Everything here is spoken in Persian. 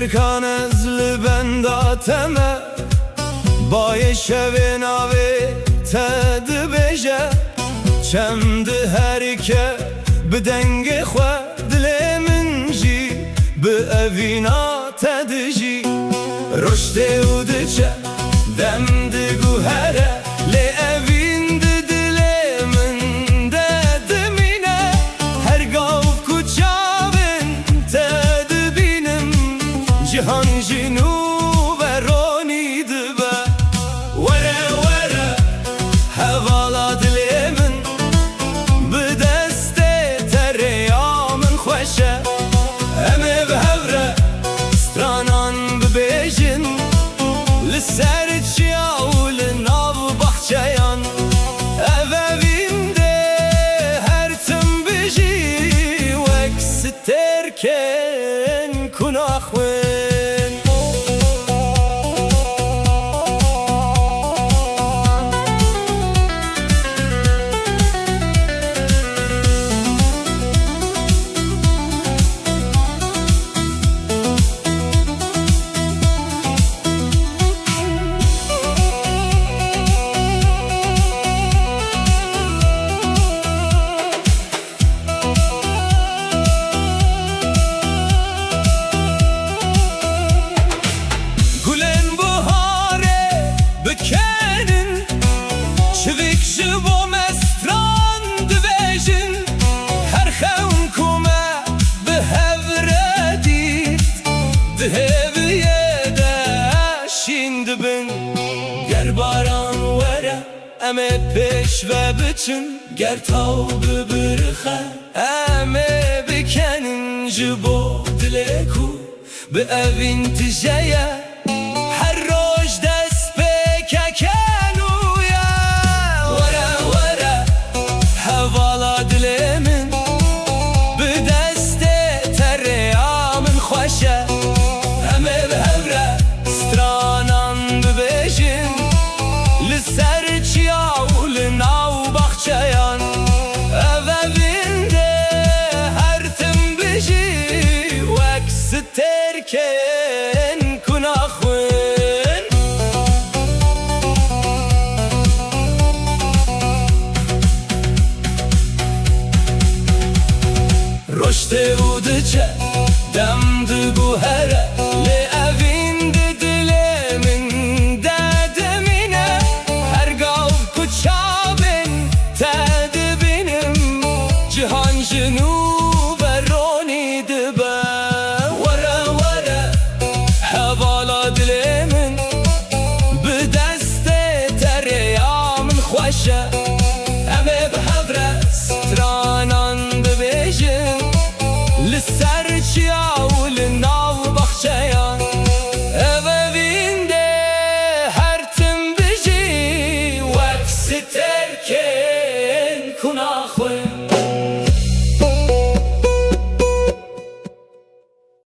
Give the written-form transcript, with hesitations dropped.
ترکان از لبنداتمه بای شب ناوی تد بجه چند هر که به دنگ خواه دل من جی به اوینا تدجی رشد او دچه دم دگو هره لی اوین دل من ددمینه هر گاو کچابن تد بینم جهان جنو و رونی دبه وره وره حوالا دل من به دست تریامن خوشه همه به هوره سترانان ببیجن لسر چیاو لناو بخچیان اووینده هر تم بجی وکس ترکن کناخوین شویک جبو مستران دویجن هر خون کومه به هفره دید دهویه داشین دبن گر باران وره امه پیش و بچن گر تاو ببرخه امه بکنن جبو دلکو به اوین تجیه هر روش دست بککه همه به هوره سترانان ببیجن لسر چیاو لناو بخچیان اووینده هر تم بجی وکس ترکن کناخوین رشد او دچه دم دگو هره لی اوین دل من ددمینه هر گاو کچابن تد بینم جهان جنو و رونی دبه وره وره حوالا دل من به دست تریامن خوشه همه به هوره سترانان ببیجن لسر چیاو لناو بخچیان اووینده هر تم بجی وکس ترکن کناخوین